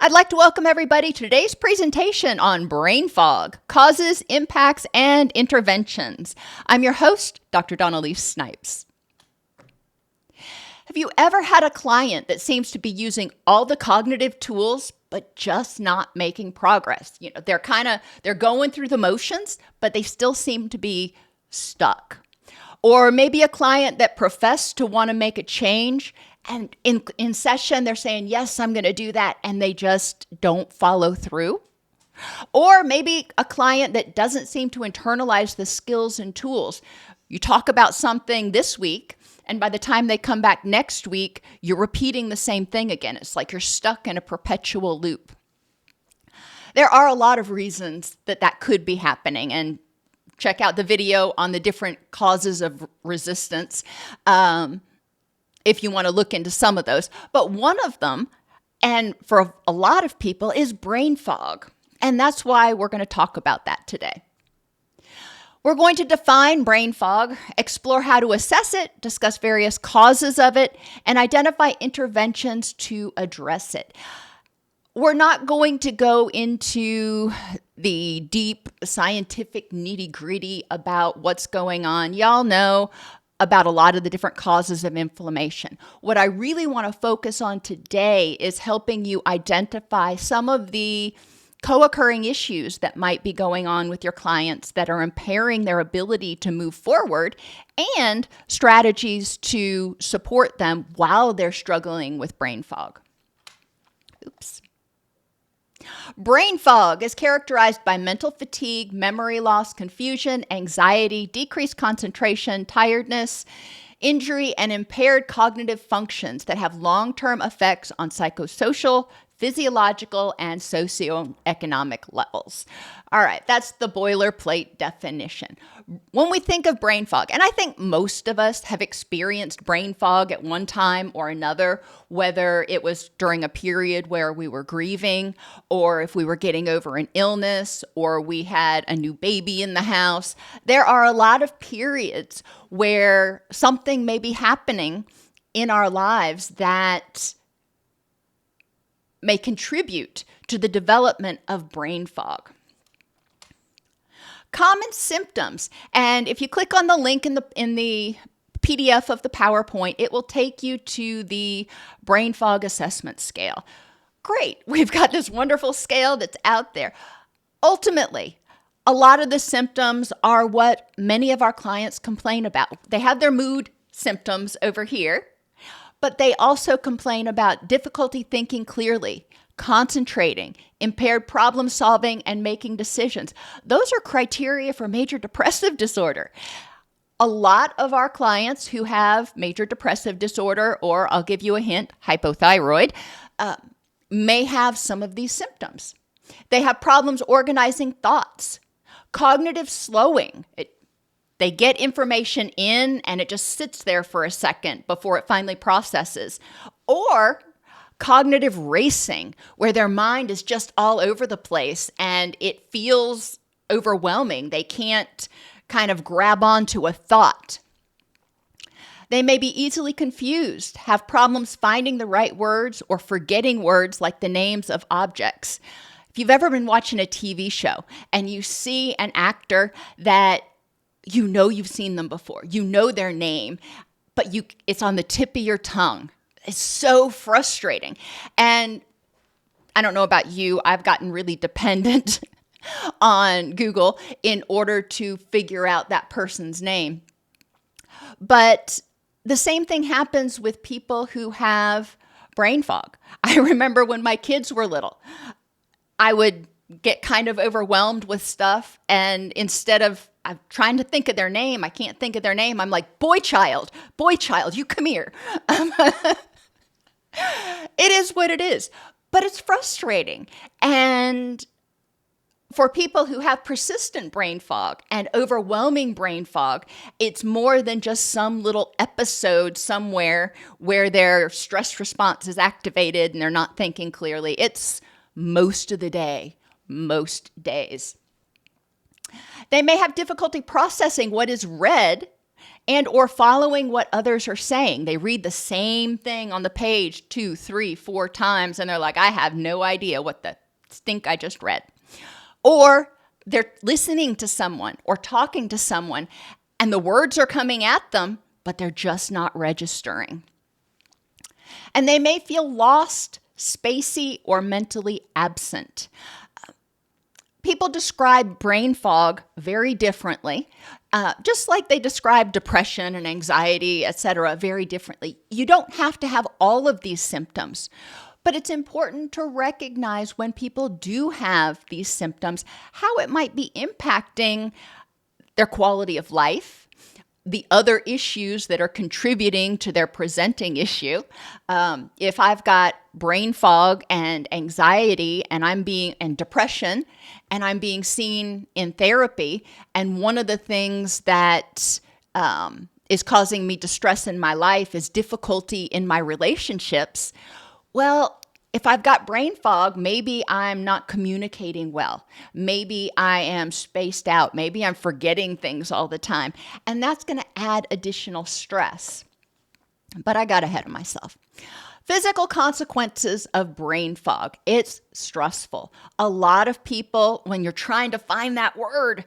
I'd like to welcome everybody to today's presentation on brain fog, causes, impacts, and interventions. I'm your host, Dr. Dawn-Elise Snipes. Have you ever had a client that seems to be using all the cognitive tools, but just not making progress? You know, they're going through the motions, but they still seem to be stuck. Or maybe a client that professed to want to make a change, and in session, they're saying, yes, I'm going to do that, and they just don't follow through. Or maybe a client that doesn't seem to internalize the skills and tools. You talk about something this week, and by the time they come back next week, you're repeating the same thing again. It's like you're stuck in a perpetual loop. There are a lot of reasons that could be happening, and check out the video on the different causes of resistance if you want to look into some of those. But one of them, and for a lot of people, is brain fog. And that's why we're going to talk about that today. We're going to define brain fog, explore how to assess it, discuss various causes of it, and identify interventions to address it. We're not going to go into the deep scientific nitty-gritty about what's going on. Y'all know about a lot of the different causes of inflammation. What I really want to focus on today is helping you identify some of the co-occurring issues that might be going on with your clients that are impairing their ability to move forward, and strategies to support them while they're struggling with brain fog. Oops. Brain fog is characterized by mental fatigue, memory loss, confusion, anxiety, decreased concentration, tiredness, injury, and impaired cognitive functions that have long-term effects on psychosocial, physiological, and socioeconomic levels. All right, that's the boilerplate definition. When we think of brain fog, and I think most of us have experienced brain fog at one time or another, whether it was during a period where we were grieving, or if we were getting over an illness, or we had a new baby in the house. There are a lot of periods where something may be happening in our lives that may contribute to the development of brain fog. Common symptoms, and if you click on the link in the PDF of the PowerPoint, it will take you to the brain fog assessment scale. Great, we've got this wonderful scale that's out there. Ultimately, a lot of the symptoms are what many of our clients complain about. They have their mood symptoms over here, but they also complain about difficulty thinking clearly, concentrating, impaired problem solving, and making decisions. Those are criteria for major depressive disorder. A lot of our clients who have major depressive disorder, or I'll give you a hint, hypothyroid, may have some of these symptoms. They have problems organizing thoughts, cognitive slowing. They get information in and it just sits there for a second before it finally processes. Or cognitive racing, where their mind is just all over the place and it feels overwhelming. They can't kind of grab onto a thought. They may be easily confused, have problems finding the right words, or forgetting words like the names of objects. If you've ever been watching a TV show and you see an actor that you know you've seen them before, you know their name, but it's on the tip of your tongue. It's so frustrating. And I don't know about you, I've gotten really dependent on Google in order to figure out that person's name. But the same thing happens with people who have brain fog. I remember when my kids were little, I would get kind of overwhelmed with stuff, and instead of I'm trying to think of their name, I can't think of their name, I'm like, boy child, you come here. It is what it is, but it's frustrating. And for people who have persistent brain fog and overwhelming brain fog, it's more than just some little episode somewhere where their stress response is activated and they're not thinking clearly. It's most of the day, most days. They may have difficulty processing what is read and or following what others are saying. They read the same thing on the page 2, 3, 4 times, and they're like, I have no idea what the stink I just read. Or they're listening to someone or talking to someone, and the words are coming at them, but they're just not registering. And they may feel lost, spacey, or mentally absent. People describe brain fog very differently, just like they describe depression and anxiety, etc., very differently. You don't have to have all of these symptoms, but it's important to recognize when people do have these symptoms, how it might be impacting their quality of life, the other issues that are contributing to their presenting issue. If I've got brain fog and anxiety and depression, and I'm being seen in therapy, and one of the things that is causing me distress in my life is difficulty in my relationships, well, if I've got brain fog, maybe I'm not communicating well. Maybe I am spaced out. Maybe I'm forgetting things all the time. And that's going to add additional stress. But I got ahead of myself. Physical consequences of brain fog. It's stressful. A lot of people, when you're trying to find that word,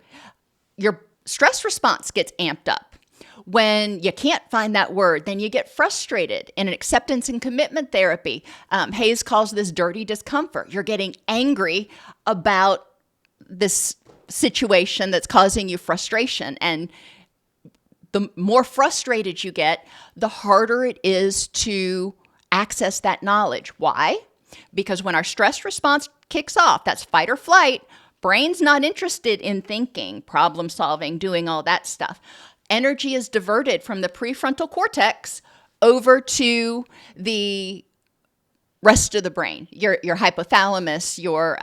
your stress response gets amped up. When you can't find that word, then you get frustrated. In an acceptance and commitment therapy, Hayes calls this dirty discomfort. You're getting angry about this situation that's causing you frustration. And the more frustrated you get, the harder it is to access that knowledge. Why? Because when our stress response kicks off, that's fight or flight, brain's not interested in thinking, problem solving, doing all that stuff. Energy is diverted from the prefrontal cortex over to the rest of the brain, your hypothalamus, your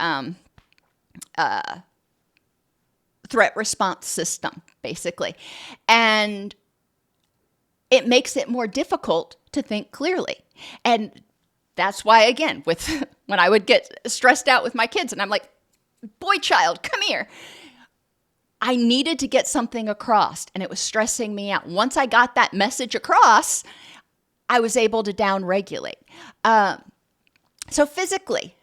threat response system, basically. And it makes it more difficult to think clearly. And that's why, again, when I would get stressed out with my kids and I'm like, boy, child, come here. I needed to get something across, and it was stressing me out. Once I got that message across, I was able to downregulate. So physically,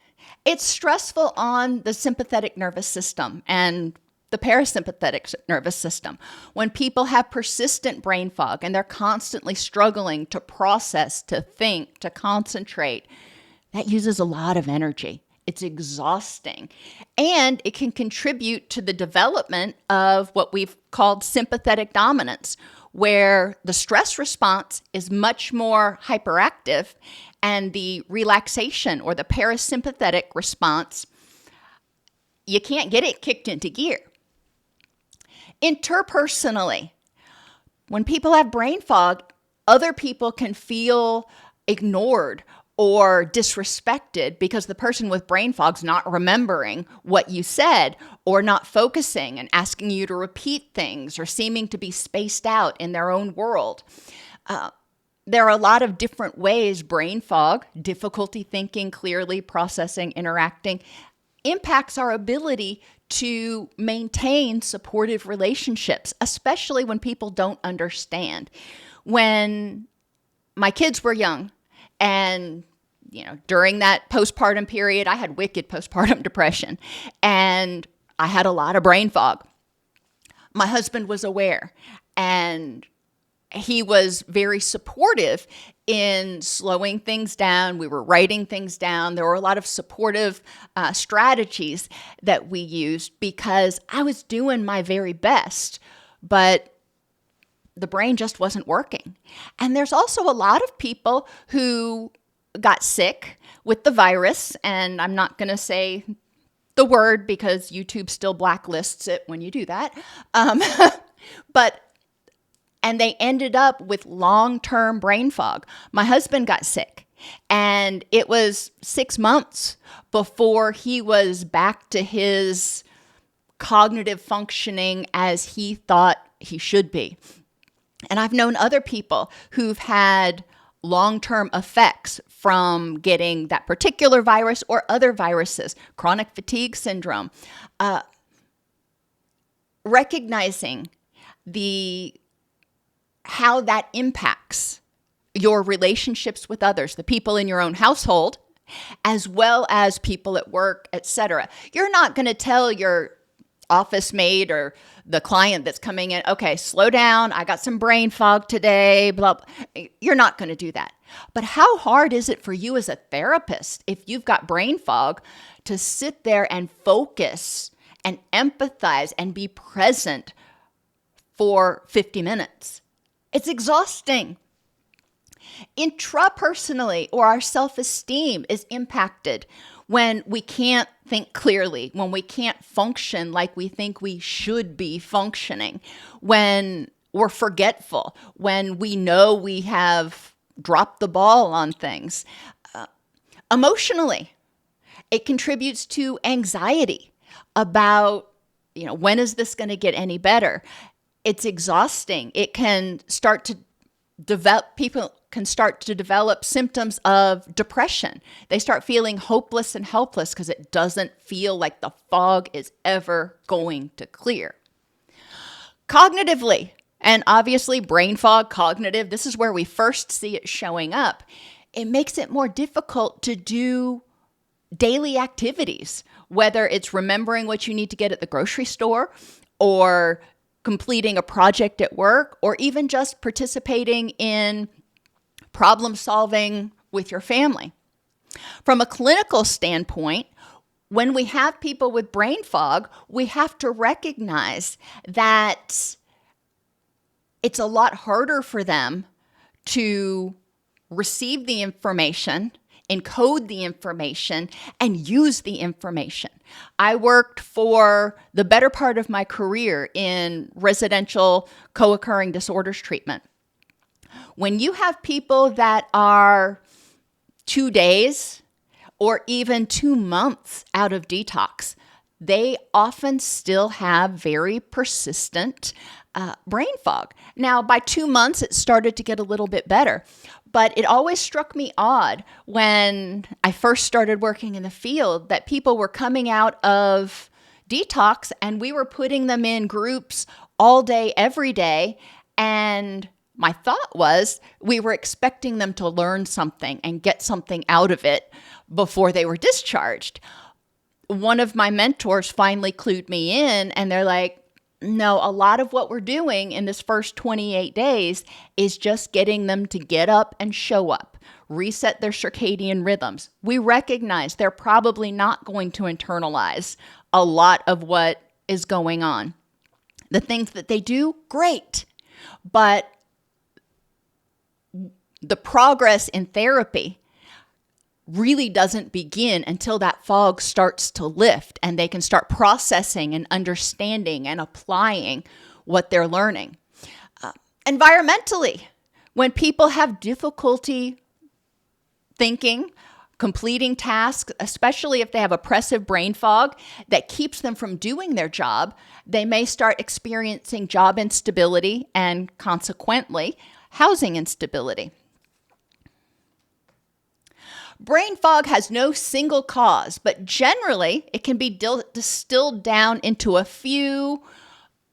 it's stressful on the sympathetic nervous system and the parasympathetic nervous system. When people have persistent brain fog and they're constantly struggling to process, to think, to concentrate, that uses a lot of energy. It's exhausting, and it can contribute to the development of what we've called sympathetic dominance, where the stress response is much more hyperactive and the relaxation or the parasympathetic response, you can't get it kicked into gear. Interpersonally, when people have brain fog, other people can feel ignored or disrespected because the person with brain fog's not remembering what you said or not focusing and asking you to repeat things or seeming to be spaced out in their own world. There are a lot of different ways brain fog, difficulty thinking clearly, processing, interacting, impacts our ability to maintain supportive relationships, especially when people don't understand. When my kids were young, and during that postpartum period, I had wicked postpartum depression, and I had a lot of brain fog. My husband was aware, and he was very supportive in slowing things down. We were writing things down. There were a lot of supportive strategies that we used because I was doing my very best, but the brain just wasn't working. And there's also a lot of people who got sick with the virus, and I'm not going to say the word because YouTube still blacklists it when you do that. And they ended up with long-term brain fog. My husband got sick, and it was 6 months before he was back to his cognitive functioning as he thought he should be. And I've known other people who've had long-term effects from getting that particular virus or other viruses, chronic fatigue syndrome. Recognizing how that impacts your relationships with others, the people in your own household, as well as people at work, etc. You're not going to tell your office mate or the client that's coming in, okay, slow down, I got some brain fog today, blah, blah. You're not going to do that. But how hard is it for you as a therapist, if you've got brain fog, to sit there and focus and empathize and be present for 50 minutes? It's exhausting. Intrapersonally, or our self-esteem is impacted when we can't think clearly, when we can't function like we think we should be functioning, when we're forgetful, when we know we have dropped the ball on things. Emotionally, it contributes to anxiety about, when is this going to get any better? It's exhausting. It can start to develop, people can start to develop symptoms of depression. They start feeling hopeless and helpless because it doesn't feel like the fog is ever going to clear. Cognitively, and obviously brain fog, cognitive, this is where we first see it showing up. It makes it more difficult to do daily activities, whether it's remembering what you need to get at the grocery store, or completing a project at work, or even just participating in problem solving with your family. From a clinical standpoint, when we have people with brain fog, we have to recognize that it's a lot harder for them to receive the information, encode the information, and use the information. I worked for the better part of my career in residential co-occurring disorders treatment. When you have people that are 2 days or even 2 months out of detox, they often still have very persistent brain fog. Now, by 2 months, it started to get a little bit better, but it always struck me odd when I first started working in the field that people were coming out of detox and we were putting them in groups all day, every day, and my thought was we were expecting them to learn something and get something out of it before they were discharged. One of my mentors finally clued me in, and they're like, no, a lot of what we're doing in this first 28 days is just getting them to get up and show up, reset their circadian rhythms. We recognize they're probably not going to internalize a lot of what is going on. The things that they do, great, but the progress in therapy really doesn't begin until that fog starts to lift and they can start processing and understanding and applying what they're learning. Environmentally, when people have difficulty thinking, completing tasks, especially if they have oppressive brain fog that keeps them from doing their job, they may start experiencing job instability and consequently housing instability. Brain fog has no single cause, but generally it can be distilled down into a few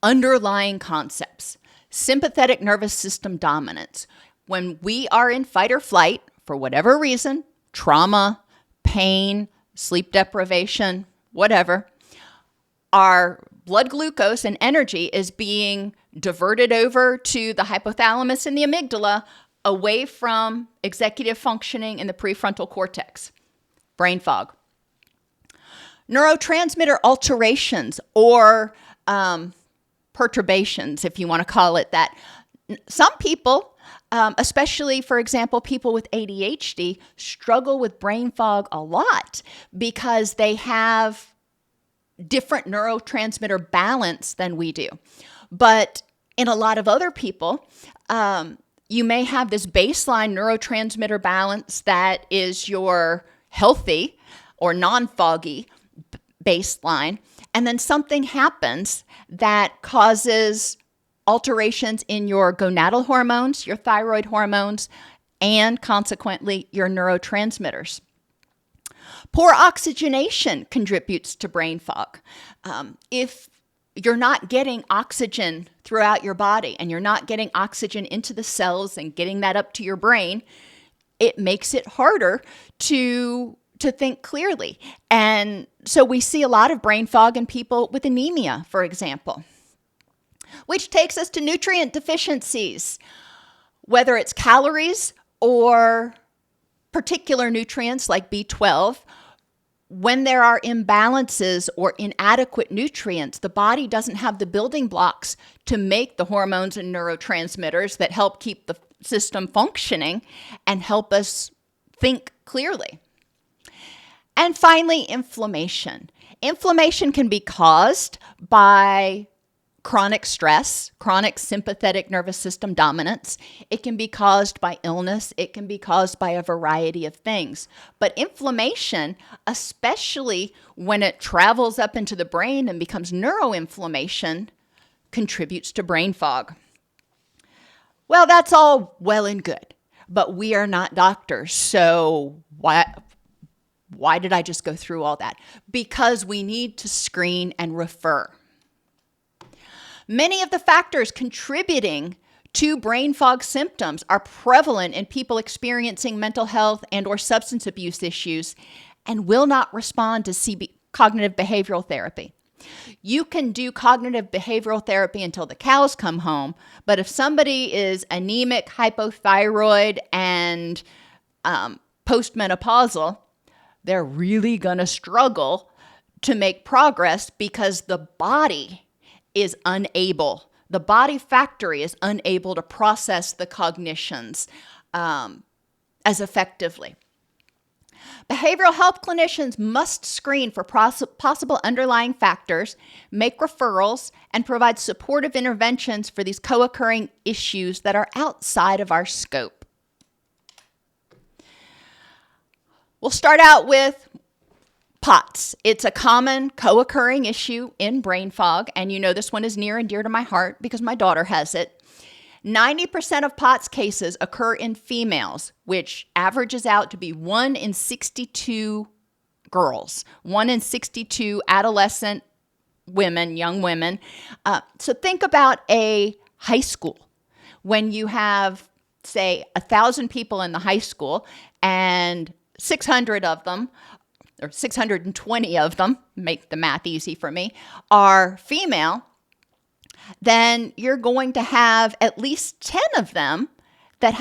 underlying concepts. Sympathetic nervous system dominance. When we are in fight or flight, for whatever reason, trauma, pain, sleep deprivation, whatever, our blood glucose and energy is being diverted over to the hypothalamus and the amygdala, away from executive functioning in the prefrontal cortex. Brain fog. Neurotransmitter alterations or perturbations, if you want to call it that. Some people, especially, for example, people with ADHD, struggle with brain fog a lot because they have different neurotransmitter balance than we do. But in a lot of other people, you may have this baseline neurotransmitter balance that is your healthy or non-foggy baseline, and then something happens that causes alterations in your gonadal hormones, your thyroid hormones, and consequently your neurotransmitters. Poor oxygenation contributes to brain fog. If you're not getting oxygen throughout your body, and you're not getting oxygen into the cells and getting that up to your brain, it makes it harder to think clearly. And so we see a lot of brain fog in people with anemia, for example, which takes us to nutrient deficiencies, whether it's calories or particular nutrients like B12. When there are imbalances or inadequate nutrients, the body doesn't have the building blocks to make the hormones and neurotransmitters that help keep the system functioning and help us think clearly. And finally, inflammation. Inflammation can be caused by chronic stress, chronic sympathetic nervous system dominance. It can be caused by illness. It can be caused by a variety of things. But inflammation, especially when it travels up into the brain and becomes neuroinflammation, contributes to brain fog. Well, that's all well and good, but we are not doctors. So why did I just go through all that? Because we need to screen and refer. Many of the factors contributing to brain fog symptoms are prevalent in people experiencing mental health and or substance abuse issues and will not respond to cognitive behavioral therapy. You can do cognitive behavioral therapy until the cows come home, but if somebody is anemic, hypothyroid, and postmenopausal, they're really going to struggle to make progress because the body is unable. The body factory is unable to process the cognitions as effectively. Behavioral health clinicians must screen for possible underlying factors, make referrals, and provide supportive interventions for these co-occurring issues that are outside of our scope. We'll start out with POTS. It's a common co-occurring issue in brain fog, and you know this one is near and dear to my heart because my daughter has it. 90% of POTS cases occur in females, which averages out to be 1 in 62 girls, 1 in 62 adolescent women, young women. So think about a high school. When you have, say, 1,000 people in the high school and 600 of them, or 620 of them, make the math easy for me, are female, then you're going to have at least 10 of them that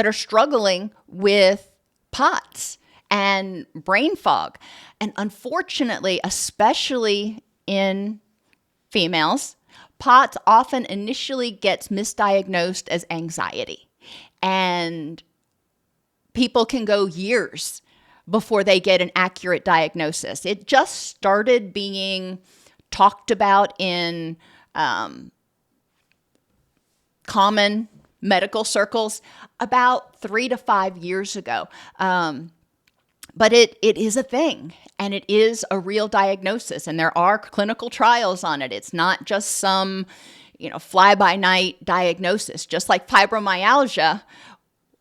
are struggling with POTS and brain fog. And unfortunately, especially in females, POTS often initially gets misdiagnosed as anxiety. And people can go years before they get an accurate diagnosis. It just started being talked about in common medical circles about 3 to 5 years ago. But it is a thing, and it is a real diagnosis, and there are clinical trials on it. It's not just some, fly-by-night diagnosis. Just like fibromyalgia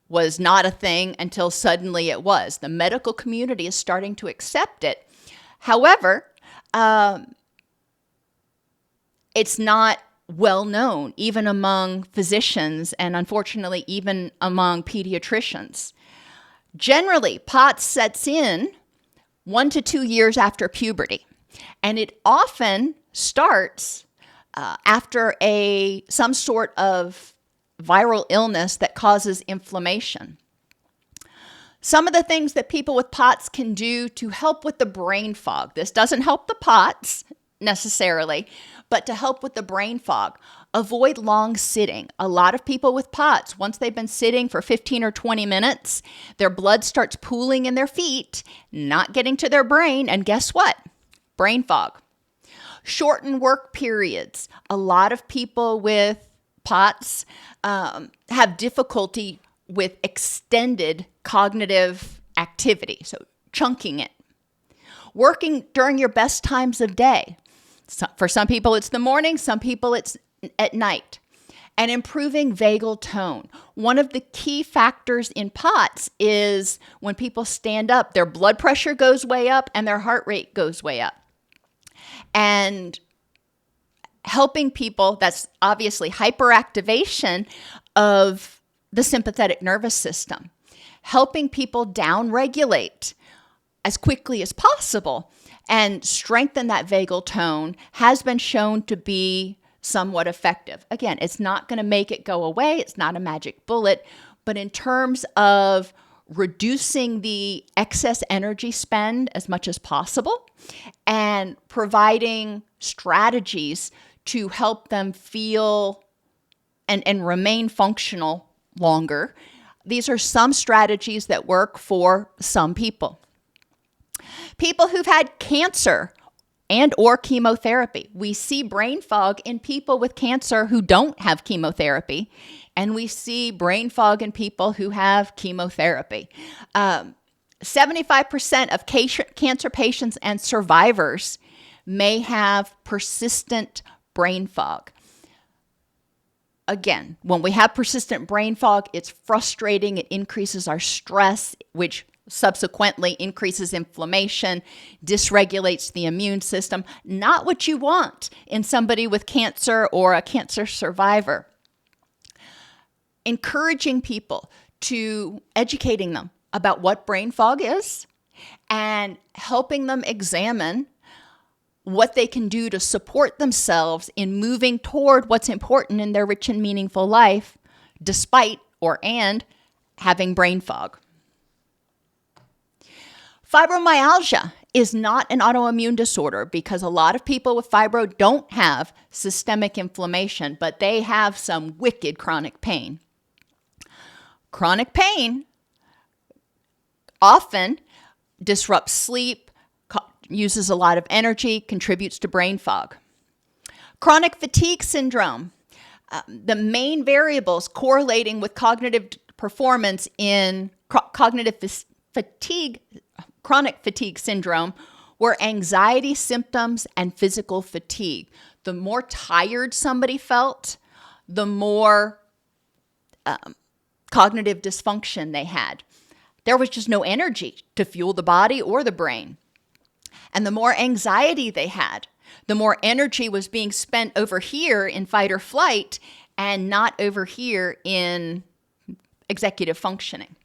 was not a thing until suddenly it was. The medical community is starting to accept it. However, it's not well known, even among physicians and unfortunately even among pediatricians. Generally, POTS sets in 1 to 2 years after puberty, and it often starts after some sort of viral illness that causes inflammation. Some of the things that people with POTS can do to help with the brain fog. This doesn't help the POTS necessarily, but to help with the brain fog. Avoid long sitting. A lot of people with POTS, once they've been sitting for 15 or 20 minutes, their blood starts pooling in their feet, not getting to their brain, and guess what? Brain fog. Shorten work periods. A lot of people with POTS have difficulty with extended cognitive activity, so chunking it. Working during your best times of day. For some people, it's the morning. Some people, it's at night. And improving vagal tone. One of the key factors in POTS is when people stand up, their blood pressure goes way up and their heart rate goes way up. And helping people, that's obviously hyperactivation of the sympathetic nervous system, helping people downregulate as quickly as possible and strengthen that vagal tone has been shown to be somewhat effective. Again, it's not going to make it go away. It's not a magic bullet, but in terms of reducing the excess energy spend as much as possible and providing strategies to help them feel and remain functional longer. These are some strategies that work for some people. People who've had cancer and or chemotherapy. We see brain fog in people with cancer who don't have chemotherapy, and we see brain fog in people who have chemotherapy. 75% of cancer patients and survivors may have persistent brain fog. Again, when we have persistent brain fog, it's frustrating. It increases our stress, which subsequently increases inflammation, dysregulates the immune system. Not what you want in somebody with cancer or a cancer survivor. Encouraging people to educating them about what brain fog is and helping them examine what they can do to support themselves in moving toward what's important in their rich and meaningful life, despite and having brain fog. Fibromyalgia is not an autoimmune disorder because a lot of people with fibro don't have systemic inflammation, but they have some wicked chronic pain. Chronic pain often disrupts sleep, uses a lot of energy, contributes to brain fog. Chronic fatigue syndrome. The main variables correlating with cognitive performance in chronic fatigue syndrome were anxiety symptoms and physical fatigue. The more tired somebody felt, the more cognitive dysfunction they had. There was just no energy to fuel the body or the brain. And the more anxiety they had, the more energy was being spent over here in fight or flight and not over here in executive functioning.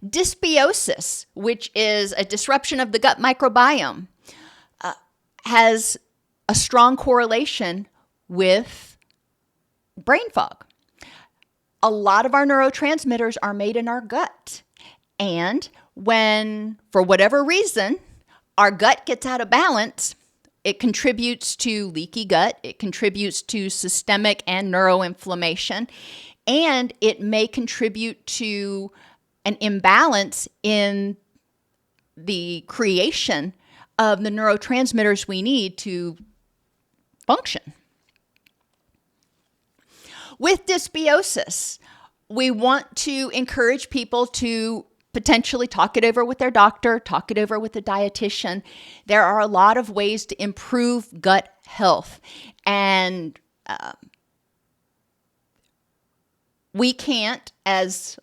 Dysbiosis, which is a disruption of the gut microbiome, has a strong correlation with brain fog. A lot of our neurotransmitters are made in our gut. And when, for whatever reason, our gut gets out of balance, it contributes to leaky gut, it contributes to systemic and neuroinflammation, and it may contribute to an imbalance in the creation of the neurotransmitters we need to function. With dysbiosis, we want to encourage people to potentially talk it over with their doctor, talk it over with a dietitian. There are a lot of ways to improve gut health. And we can't, as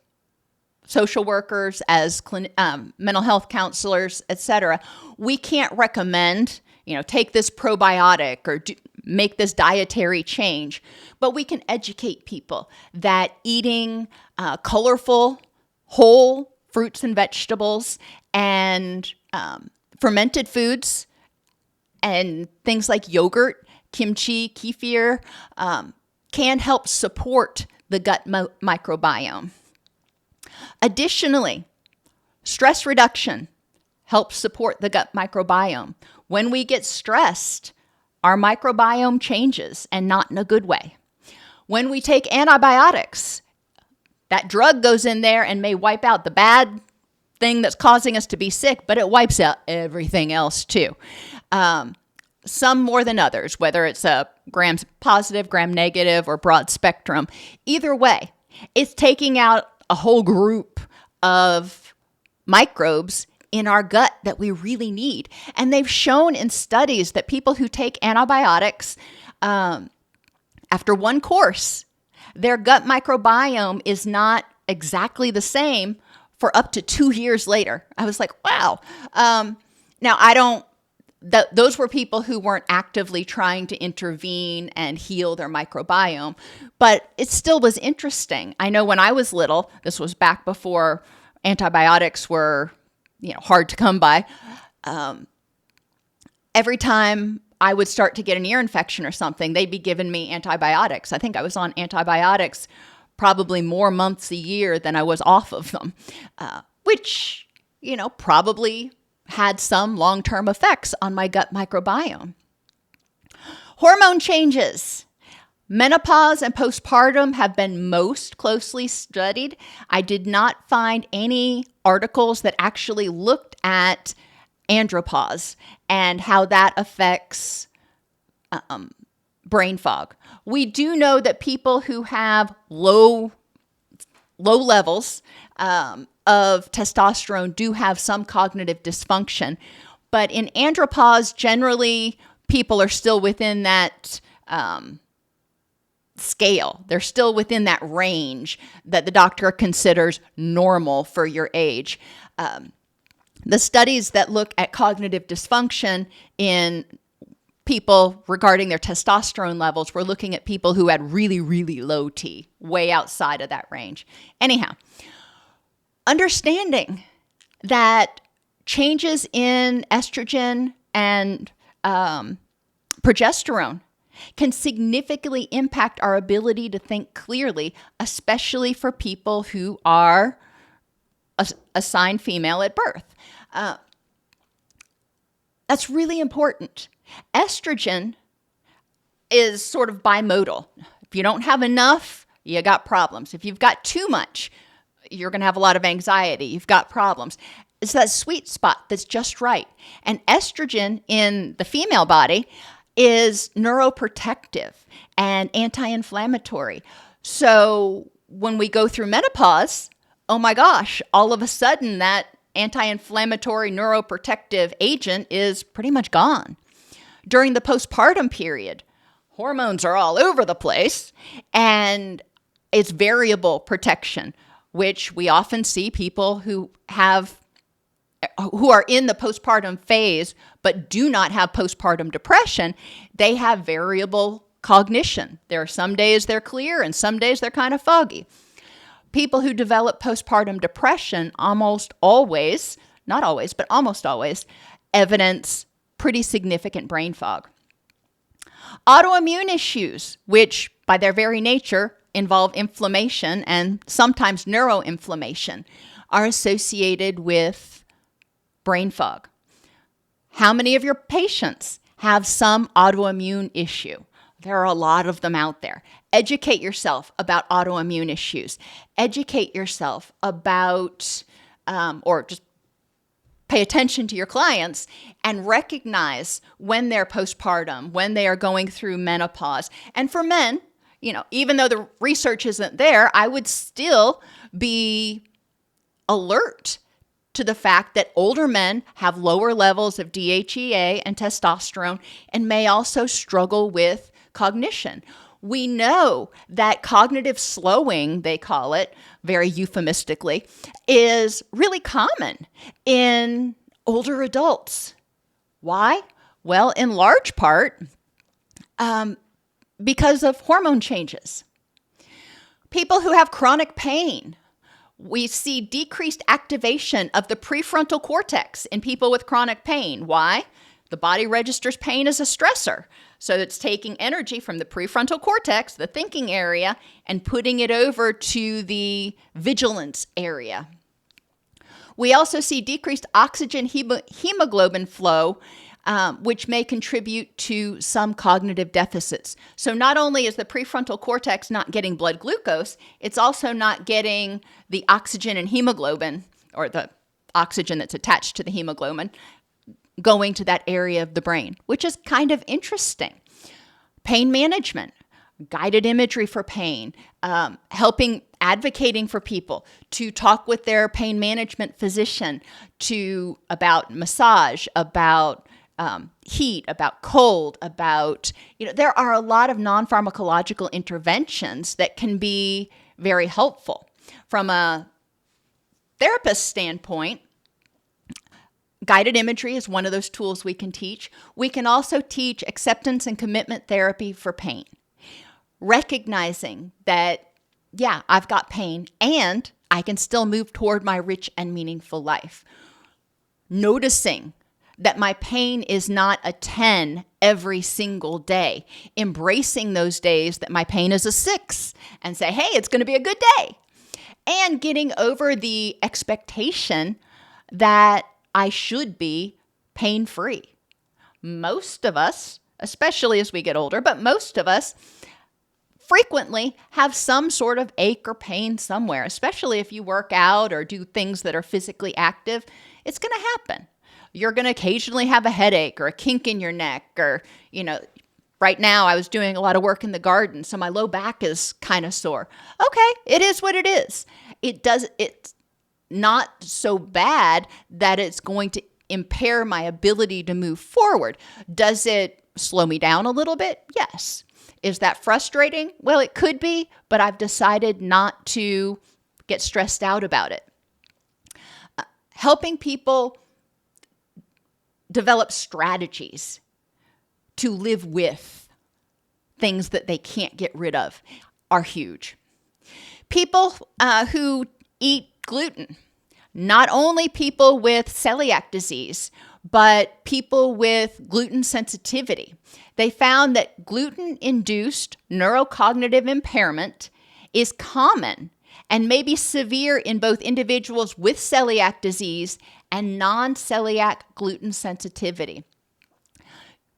social workers, as mental health counselors, etc., we can't recommend, take this probiotic or make this dietary change. But we can educate people that eating colorful, whole fruits and vegetables and fermented foods and things like yogurt, kimchi, kefir can help support the gut microbiome. Additionally, stress reduction helps support the gut microbiome. When we get stressed, our microbiome changes, and not in a good way. When we take antibiotics, that drug goes in there and may wipe out the bad thing that's causing us to be sick, but it wipes out everything else too. Some more than others, whether it's a gram positive, gram negative, or broad spectrum. Either way, it's taking out a whole group of microbes in our gut that we really need. And they've shown in studies that people who take antibiotics after one course, their gut microbiome is not exactly the same for up to 2 years later. I was like, wow. Now, I don't those were people who weren't actively trying to intervene and heal their microbiome, but it still was interesting. I know when I was little, this was back before antibiotics were, hard to come by. Every time I would start to get an ear infection or something, they'd be giving me antibiotics. I think I was on antibiotics probably more months a year than I was off of them, which, probably had some long-term effects on my gut microbiome. Hormone changes. Menopause and postpartum have been most closely studied. I did not find any articles that actually looked at andropause and how that affects brain fog. We do know that people who have low levels of testosterone do have some cognitive dysfunction. But in andropause, generally, people are still within that scale. They're still within that range that the doctor considers normal for your age. The studies that look at cognitive dysfunction in people regarding their testosterone levels were looking at people who had really, really low T, way outside of that range. Anyhow, understanding that changes in estrogen and progesterone can significantly impact our ability to think clearly, especially for people who are assigned female at birth. That's really important. Estrogen is sort of bimodal. If you don't have enough, you got problems. If you've got too much, you're going to have a lot of anxiety. You've got problems. It's that sweet spot that's just right. And estrogen in the female body is neuroprotective and anti-inflammatory. So when we go through menopause, oh my gosh, all of a sudden that anti-inflammatory neuroprotective agent is pretty much gone. During the postpartum period, hormones are all over the place, and it's variable protection, which we often see people who are in the postpartum phase but do not have postpartum depression. They have variable cognition. There are some days they're clear and some days they're kind of foggy. People who develop postpartum depression almost always, not always, but almost always, evidence pretty significant brain fog. Autoimmune issues, which by their very nature involve inflammation and sometimes neuroinflammation, are associated with brain fog. How many of your patients have some autoimmune issue? There are a lot of them out there. Educate yourself about autoimmune issues. Educate yourself about, or just pay attention to your clients and recognize when they're postpartum, when they are going through menopause. And for men, even though the research isn't there, I would still be alert to the fact that older men have lower levels of DHEA and testosterone and may also struggle with cognition. We know that cognitive slowing, they call it very euphemistically, is really common in older adults. Why? Well, in large part, because of hormone changes. People who have chronic pain, we see decreased activation of the prefrontal cortex in people with chronic pain. Why? The body registers pain as a stressor. So it's taking energy from the prefrontal cortex, the thinking area, and putting it over to the vigilance area. We also see decreased oxygen hemoglobin flow, which may contribute to some cognitive deficits. So not only is the prefrontal cortex not getting blood glucose, it's also not getting the oxygen and hemoglobin, or the oxygen that's attached to the hemoglobin, going to that area of the brain, which is kind of interesting. Pain management, guided imagery for pain, advocating for people to talk with their pain management physician about massage, about heat, about cold, there are a lot of non-pharmacological interventions that can be very helpful. From a therapist standpoint, Guided imagery is one of those tools we can teach. We can also teach acceptance and commitment therapy for pain. Recognizing that, yeah, I've got pain and I can still move toward my rich and meaningful life. Noticing that my pain is not a 10 every single day. Embracing those days that my pain is a 6 and say, hey, it's going to be a good day. And getting over the expectation that I should be pain-free. Most of us, especially as we get older, but most of us frequently have some sort of ache or pain somewhere, especially if you work out or do things that are physically active. It's going to happen. You're going to occasionally have a headache or a kink in your neck or, right now I was doing a lot of work in the garden, so my low back is kind of sore. Okay, it is what it is. It's not so bad that it's going to impair my ability to move forward. Does it slow me down a little bit? Yes. Is that frustrating? Well, it could be, but I've decided not to get stressed out about it. Helping people develop strategies to live with things that they can't get rid of are huge. People who eat gluten, not only people with celiac disease, but people with gluten sensitivity. They found that gluten-induced neurocognitive impairment is common and may be severe in both individuals with celiac disease and non-celiac gluten sensitivity.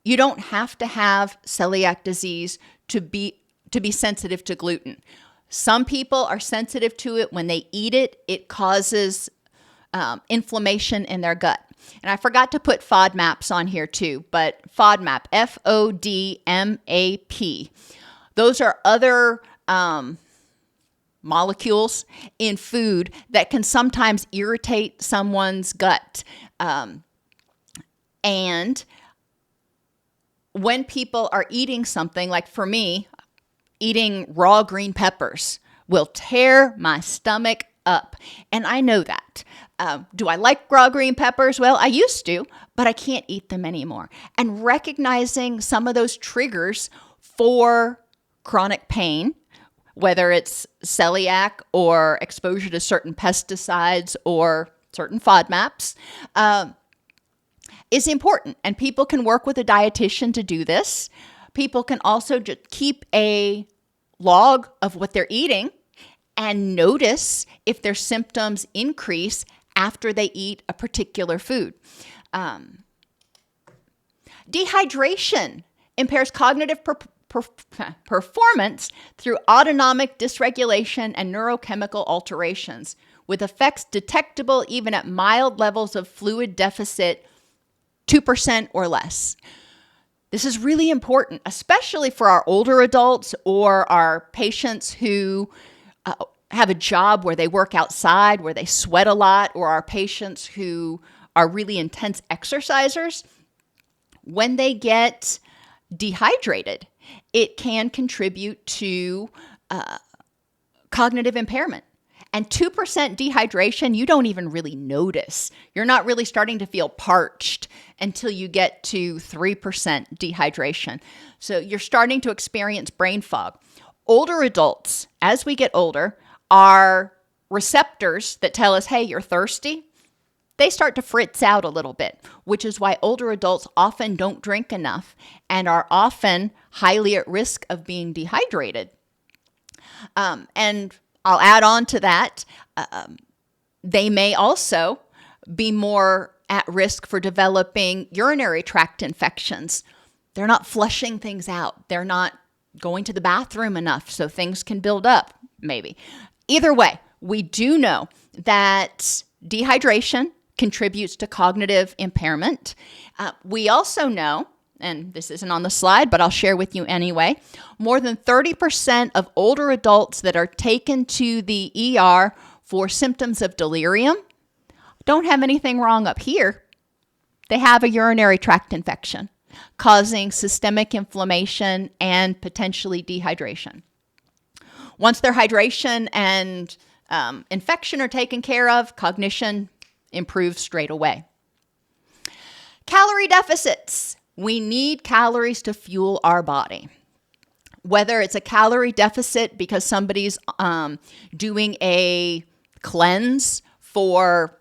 You don't have to have celiac disease to be sensitive to gluten. Some people are sensitive to it when they eat it. It causes inflammation in their gut. And I forgot to put FODMAPs on here too, but FODMAP, FODMAP. Those are other molecules in food that can sometimes irritate someone's gut. And when people are eating something, like for me, eating raw green peppers will tear my stomach up. And I know that. Do I like raw green peppers? Well, I used to, but I can't eat them anymore. And recognizing some of those triggers for chronic pain, whether it's celiac or exposure to certain pesticides or certain FODMAPs, is important. And people can work with a dietitian to do this. People can also just keep a log of what they're eating and notice if their symptoms increase after they eat a particular food. Dehydration impairs cognitive performance through autonomic dysregulation and neurochemical alterations, with effects detectable even at mild levels of fluid deficit, 2% or less. This is really important, especially for our older adults or our patients who have a job where they work outside, where they sweat a lot, or our patients who are really intense exercisers. When they get dehydrated, it can contribute to cognitive impairment. And 2% dehydration, you don't even really notice. You're not really starting to feel parched until you get to 3% dehydration. So you're starting to experience brain fog. Older adults, as we get older, our receptors that tell us, hey, you're thirsty, they start to fritz out a little bit, which is why older adults often don't drink enough and are often highly at risk of being dehydrated. And I'll add on to that, they may also be more at risk for developing urinary tract infections. They're not flushing things out. They're not going to the bathroom enough, so things can build up, maybe. Either way, we do know that dehydration contributes to cognitive impairment. We also know, and this isn't on the slide, but I'll share with you anyway, more than 30% of older adults that are taken to the ER for symptoms of delirium don't have anything wrong up here. They have a urinary tract infection causing systemic inflammation and potentially dehydration. Once their hydration and infection are taken care of, cognition improves straight away. Calorie deficits. We need calories to fuel our body. Whether it's a calorie deficit because somebody's doing a cleanse for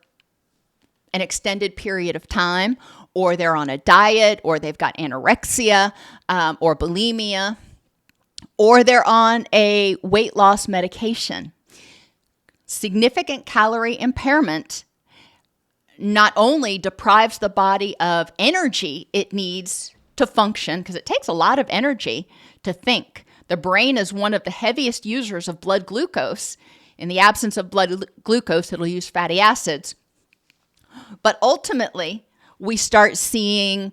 an extended period of time, or they're on a diet, or they've got anorexia or bulimia, or they're on a weight loss medication. Significant calorie impairment not only deprives the body of energy it needs to function, because it takes a lot of energy to think. The brain is one of the heaviest users of blood glucose. In the absence of blood glucose, it'll use fatty acids. But ultimately, we start seeing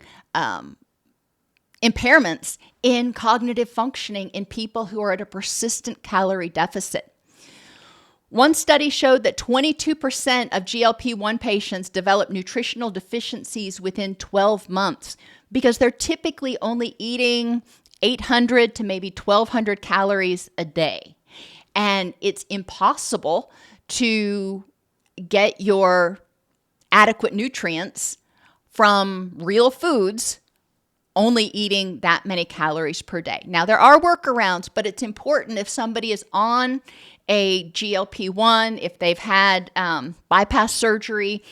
impairments in cognitive functioning in people who are at a persistent calorie deficit. One study showed that 22% of GLP-1 patients develop nutritional deficiencies within 12 months because they're typically only eating 800 to maybe 1,200 calories a day. And it's impossible to get your adequate nutrients from real foods only eating that many calories per day. Now, there are workarounds, but it's important if somebody is on a GLP-1, if they've had bypass surgery,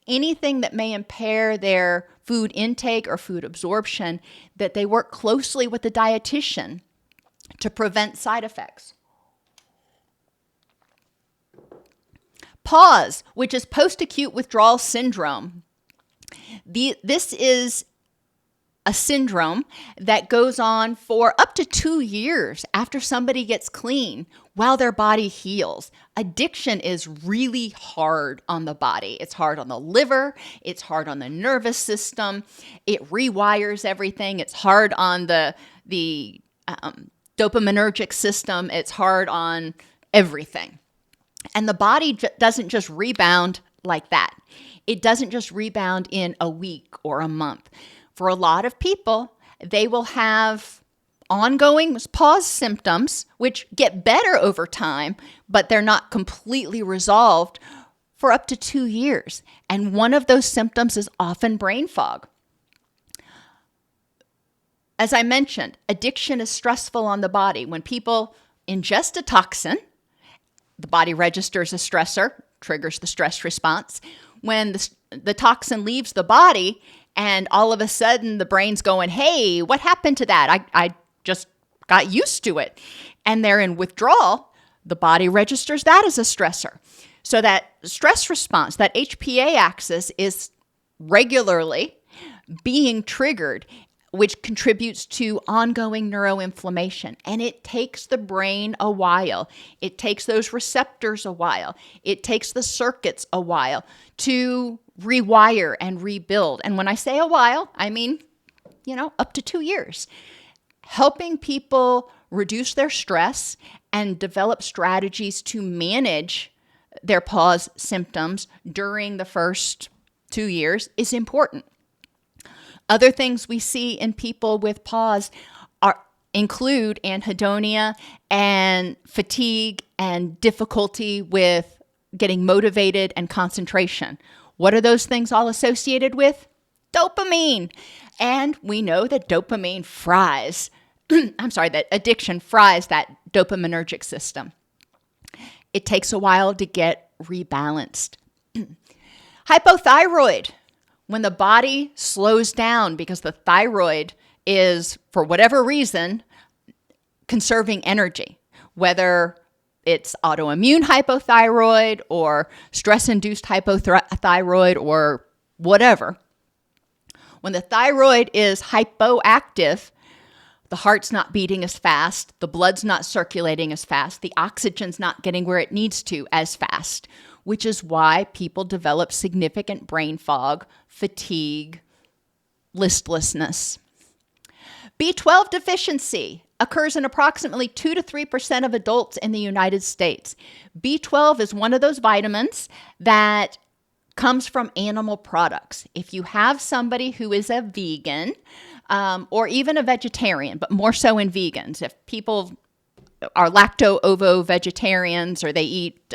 anything that may impair their food intake or food absorption, that they work closely with the dietitian to prevent side effects. PAWS, which is post-acute withdrawal syndrome. This is a syndrome that goes on for up to 2 years after somebody gets clean while their body heals. Addiction is really hard on the body. It's hard on the liver. It's hard on the nervous system. It rewires everything. It's hard on the dopaminergic system. It's hard on everything. And the body doesn't just rebound like that. It doesn't just rebound in a week or a month. For a lot of people, they will have ongoing PAWS symptoms, which get better over time, but they're not completely resolved for up to 2 years. And one of those symptoms is often brain fog. As I mentioned, addiction is stressful on the body. When people ingest a toxin, the body registers a stressor, triggers the stress response. When the toxin leaves the body, and all of a sudden the brain's going, hey, what happened to that? I just got used to it. And they're in withdrawal, the body registers that as a stressor. So that stress response, that HPA axis is regularly being triggered, which contributes to ongoing neuroinflammation. And it takes the brain a while. It takes those receptors a while. It takes the circuits a while to rewire and rebuild. And when I say a while, I mean, up to 2 years. Helping people reduce their stress and develop strategies to manage their PAWS symptoms during the first 2 years is important. Other things we see in people with PAWS include anhedonia and fatigue and difficulty with getting motivated and concentration. What are those things all associated with? Dopamine. And we know that dopamine fries, that addiction fries that dopaminergic system. It takes a while to get rebalanced. Hypothyroid. When the body slows down because the thyroid is, for whatever reason, conserving energy, whether it's autoimmune hypothyroid or stress-induced hypothyroid or whatever. When the thyroid is hypoactive, the heart's not beating as fast, the blood's not circulating as fast, the oxygen's not getting where it needs to as fast, which is why people develop significant brain fog, fatigue, listlessness. B12 deficiency occurs in approximately 2 to 3% of adults in the United States. B12 is one of those vitamins that comes from animal products. If you have somebody who is a vegan or even a vegetarian, but more so in vegans, if people are lacto-ovo vegetarians or they eat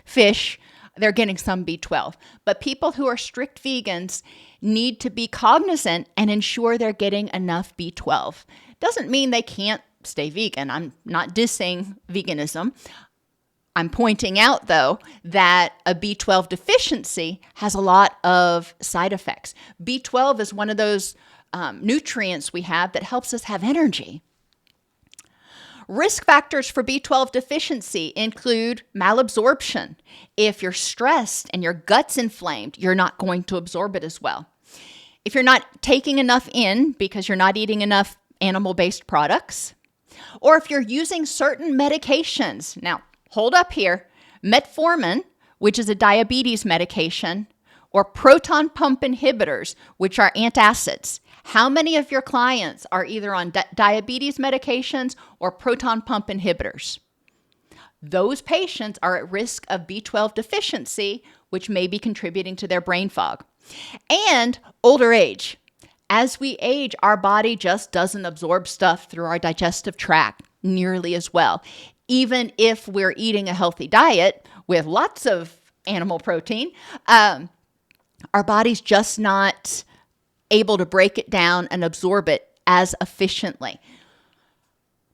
fish, they're getting some B12. But people who are strict vegans need to be cognizant and ensure they're getting enough B12. Doesn't mean they can't stay vegan. I'm not dissing veganism. I'm pointing out, though, that a B12 deficiency has a lot of side effects. B12 is one of those nutrients we have that helps us have energy. Risk factors for B12 deficiency include malabsorption. If you're stressed and your gut's inflamed, you're not going to absorb it as well. If you're not taking enough in because you're not eating enough animal-based products, or if you're using certain medications. Now, hold up here. Metformin, which is a diabetes medication, or proton pump inhibitors, which are antacids. How many of your clients are either on diabetes medications or proton pump inhibitors? Those patients are at risk of B12 deficiency, which may be contributing to their brain fog. And older age. As we age, our body just doesn't absorb stuff through our digestive tract nearly as well. Even if we're eating a healthy diet with lots of animal protein, our body's just not able to break it down and absorb it as efficiently.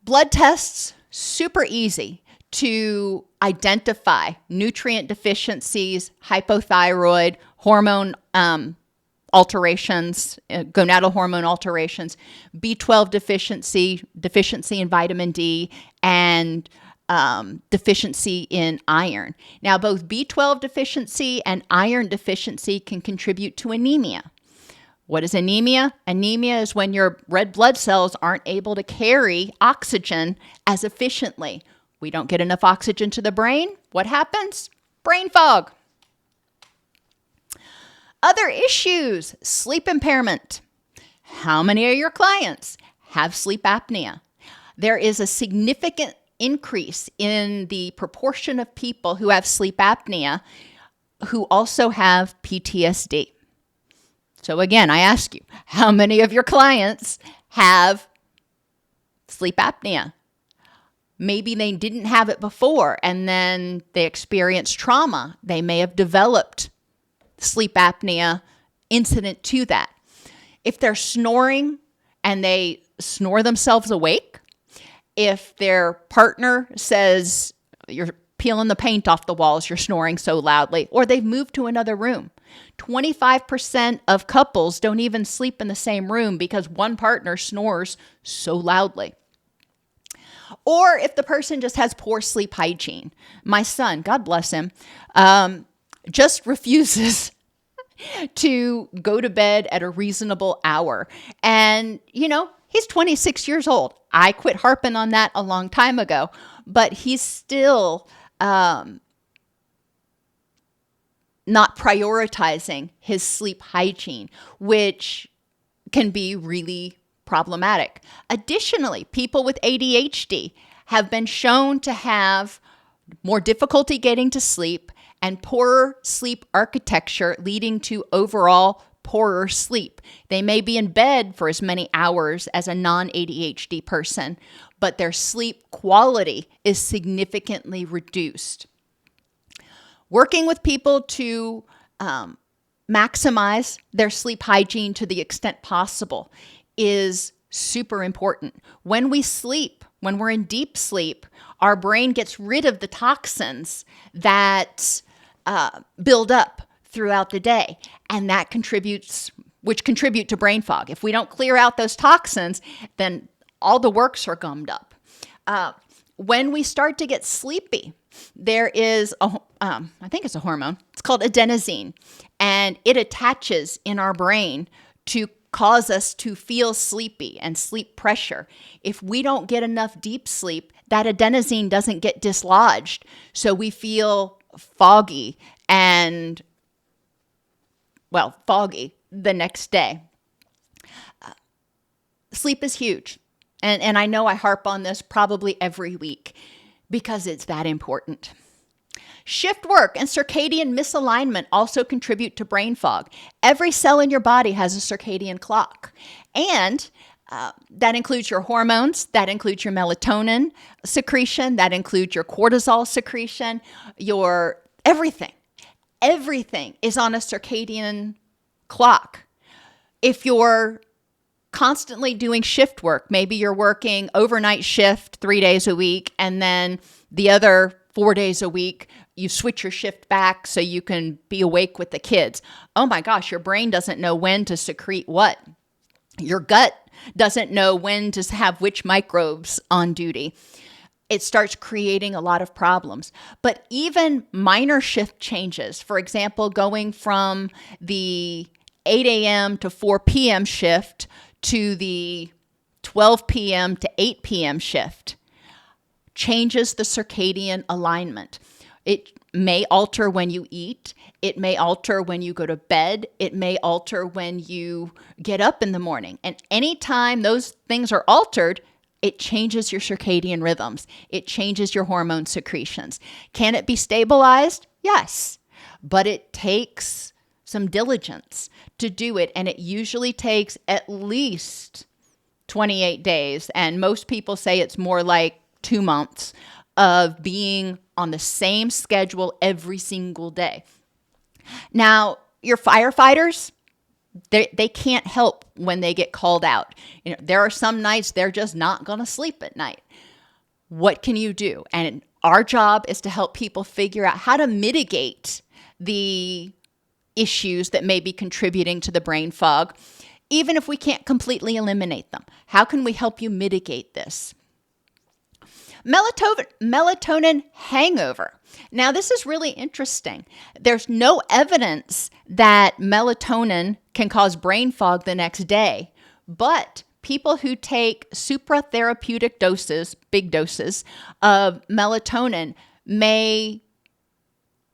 Blood tests, super easy to identify nutrient deficiencies, hypothyroid, hormone alterations, gonadal hormone alterations, B12 deficiency in vitamin D, and deficiency in iron. Now, both B12 deficiency and iron deficiency can contribute to anemia. What is anemia? Anemia is when your red blood cells aren't able to carry oxygen as efficiently. We don't get enough oxygen to the brain. What happens? Brain fog. Other issues, sleep impairment. How many of your clients have sleep apnea? There is a significant increase in the proportion of people who have sleep apnea who also have PTSD. So again, I ask you, how many of your clients have sleep apnea? Maybe they didn't have it before and then they experienced trauma. They may have developed sleep apnea incident to that. If they're snoring and they snore themselves awake, if their partner says, you're peeling the paint off the walls, you're snoring so loudly, or they've moved to another room. 25% of couples don't even sleep in the same room because one partner snores so loudly. Or if the person just has poor sleep hygiene. My son, God bless him, just refuses to go to bed at a reasonable hour. And, he's 26 years old. I quit harping on that a long time ago, but he's still not prioritizing his sleep hygiene, which can be really problematic. Additionally, people with ADHD have been shown to have more difficulty getting to sleep and poorer sleep architecture, leading to overall poorer sleep. They may be in bed for as many hours as a non-ADHD person, but their sleep quality is significantly reduced. Working with people to maximize their sleep hygiene to the extent possible is super important. When we sleep, when we're in deep sleep, our brain gets rid of the toxins that build up throughout the day, and that contribute to brain fog. If we don't clear out those toxins, then all the works are gummed up. When we start to get sleepy, there is I think it's a hormone. It's called adenosine, and it attaches in our brain to cause us to feel sleepy and sleep pressure. If we don't get enough deep sleep, that adenosine doesn't get dislodged, so we feel foggy the next day. Sleep is huge. And I know I harp on this probably every week because it's that important. Shift work and circadian misalignment also contribute to brain fog. Every cell in your body has a circadian clock. And that includes your hormones, that includes your melatonin secretion, that includes your cortisol secretion, your everything. Everything is on a circadian clock. If you're constantly doing shift work, maybe you're working overnight shift 3 days a week, and then the other 4 days a week, you switch your shift back so you can be awake with the kids. Oh my gosh, your brain doesn't know when to secrete what. Your gut doesn't know when to have which microbes on duty. It starts creating a lot of problems. But even minor shift changes, for example, going from the 8 a.m. to 4 p.m. shift to the 12 p.m. to 8 p.m. shift, changes the circadian alignment. It may alter when you eat. It may alter when you go to bed. It may alter when you get up in the morning. And anytime those things are altered, it changes your circadian rhythms. It changes your hormone secretions. Can it be stabilized? Yes, but it takes some diligence to do it, and it usually takes at least 28 days, and most people say it's more like 2 months of being on the same schedule every single day. Now, your firefighters, they can't help when they get called out. There are some nights they're just not going to sleep at night. What can you do? And our job is to help people figure out how to mitigate the issues that may be contributing to the brain fog, even if we can't completely eliminate them. How can we help you mitigate this? Melatonin hangover. Now, this is really interesting. There's no evidence that melatonin can cause brain fog the next day, but people who take supratherapeutic doses, big doses of melatonin, may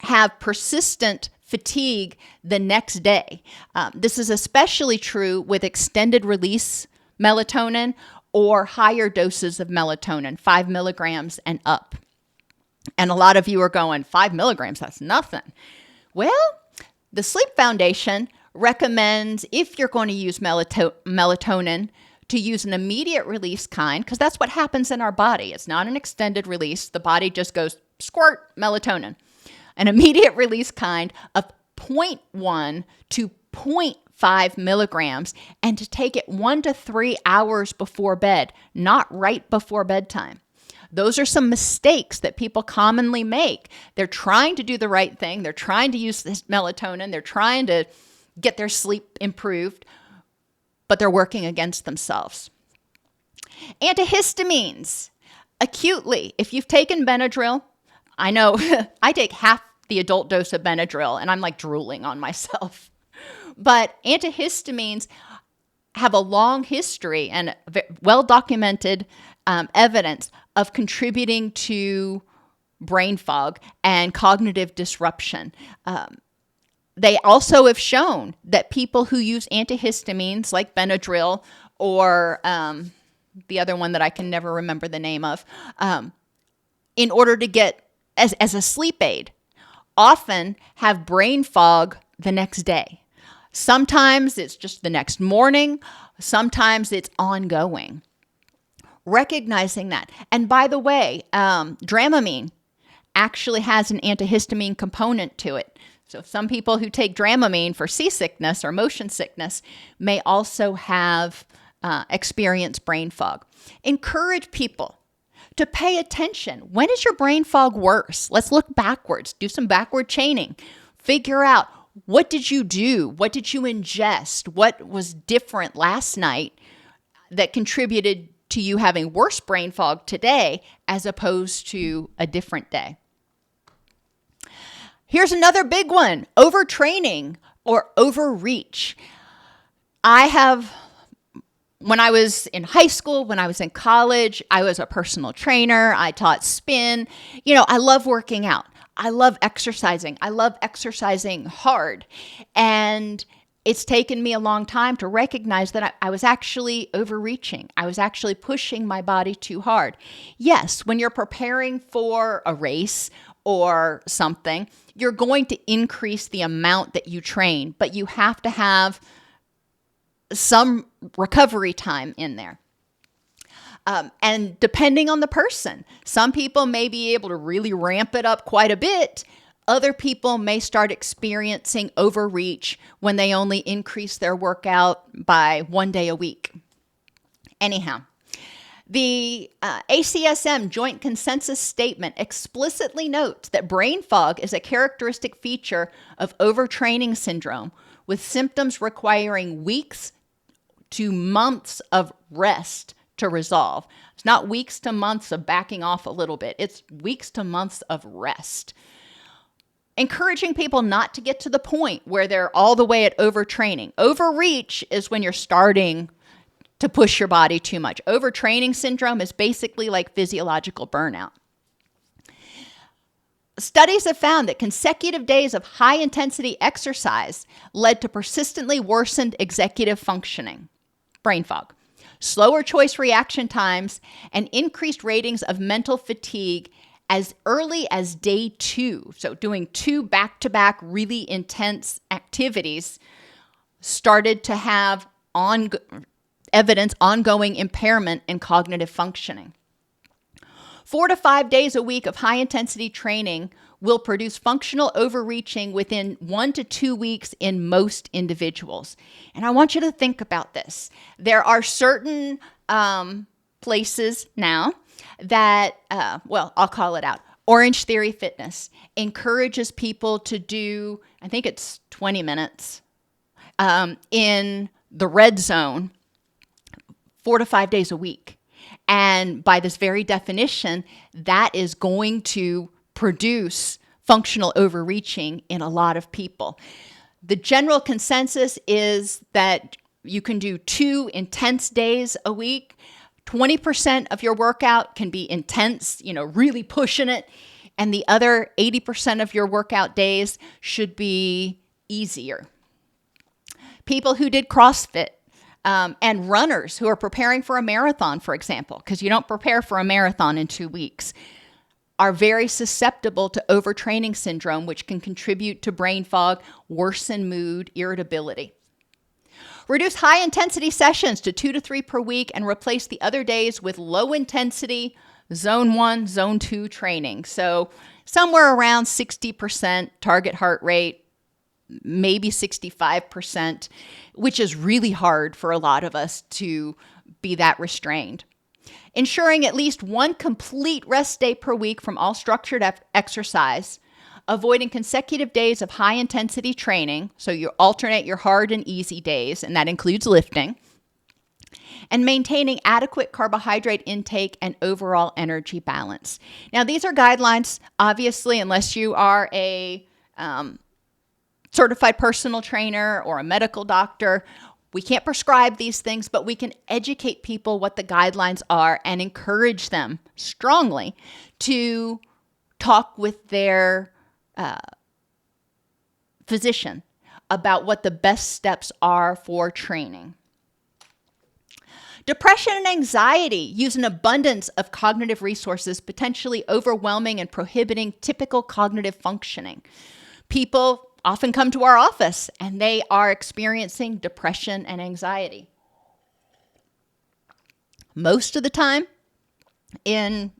have persistent fatigue the next day. This is especially true with extended release melatonin or higher doses of melatonin, 5 milligrams and up. And a lot of you are going, 5 milligrams, that's nothing. Well, the Sleep Foundation recommends, if you're going to use melatonin, to use an immediate release kind, because that's what happens in our body. It's not an extended release. The body just goes, squirt, melatonin. An immediate release kind of 0.1 to 0.5 milligrams, and to take it 1 to 3 hours before bed, not right before bedtime. Those are some mistakes that people commonly make. They're trying to do the right thing. They're trying to use this melatonin. They're trying to get their sleep improved, but they're working against themselves. Antihistamines. Acutely, if you've taken Benadryl, I know I take half the adult dose of Benadryl and I'm like drooling on myself. But antihistamines have a long history and well-documented evidence of contributing to brain fog and cognitive disruption. They also have shown that people who use antihistamines like Benadryl or the other one that I can never remember the name of, in order to get, as a sleep aid, often have brain fog the next day. Sometimes it's just the next morning. Sometimes it's ongoing. Recognizing that. And by the way, Dramamine actually has an antihistamine component to it. So some people who take Dramamine for seasickness or motion sickness may also have experienced brain fog. Encourage people to pay attention. When is your brain fog worse? Let's look backwards. Do some backward chaining. Figure out, what did you do? What did you ingest? What was different last night that contributed to you having worse brain fog today as opposed to a different day? Here's another big one, overtraining or overreach. When I was in high school, when I was in college, I was a personal trainer. I taught spin. I love working out. I love exercising. I love exercising hard. And it's taken me a long time to recognize that I was actually overreaching. I was actually pushing my body too hard. Yes, when you're preparing for a race or something, you're going to increase the amount that you train, but you have to have some recovery time in there. And depending on the person, some people may be able to really ramp it up quite a bit. Other people may start experiencing overreach when they only increase their workout by 1 day a week. Anyhow, the ACSM Joint Consensus Statement explicitly notes that brain fog is a characteristic feature of overtraining syndrome, with symptoms requiring weeks to months of rest to resolve. It's not weeks to months of backing off a little bit. It's weeks to months of rest. Encouraging people not to get to the point where they're all the way at overtraining. Overreach is when you're starting to push your body too much. Overtraining syndrome is basically like physiological burnout. Studies have found that consecutive days of high-intensity exercise led to persistently worsened executive functioning, brain fog, slower choice reaction times, and increased ratings of mental fatigue as early as day 2. So doing 2 back-to-back really intense activities started to have ongoing impairment in cognitive functioning. 4 to 5 days a week of high-intensity training will produce functional overreaching within 1 to 2 weeks in most individuals. And I want you to think about this. There are certain places now that, I'll call it out. Orange Theory Fitness encourages people to do, I think it's 20 minutes in the red zone 4 to 5 days a week. And by this very definition, that is going to produce functional overreaching in a lot of people. The general consensus is that you can do 2 intense days a week. 20% of your workout can be intense, really pushing it. And the other 80% of your workout days should be easier. People who did CrossFit and runners who are preparing for a marathon, for example, because you don't prepare for a marathon in 2 weeks, are very susceptible to overtraining syndrome, which can contribute to brain fog, worsen mood, irritability. Reduce high-intensity sessions to 2 to 3 per week and replace the other days with low-intensity Zone 1, Zone 2 training. So somewhere around 60% target heart rate, maybe 65%, which is really hard for a lot of us to be that restrained. Ensuring at least 1 complete rest day per week from all structured exercise, avoiding consecutive days of high-intensity training, so you alternate your hard and easy days, and that includes lifting, and maintaining adequate carbohydrate intake and overall energy balance. Now, these are guidelines, obviously, unless you are a certified personal trainer or a medical doctor. We can't prescribe these things, but we can educate people what the guidelines are and encourage them strongly to talk with their physician about what the best steps are for training. Depression and anxiety use an abundance of cognitive resources, potentially overwhelming and prohibiting typical cognitive functioning. People often come to our office and they are experiencing depression and anxiety. Most of the time, in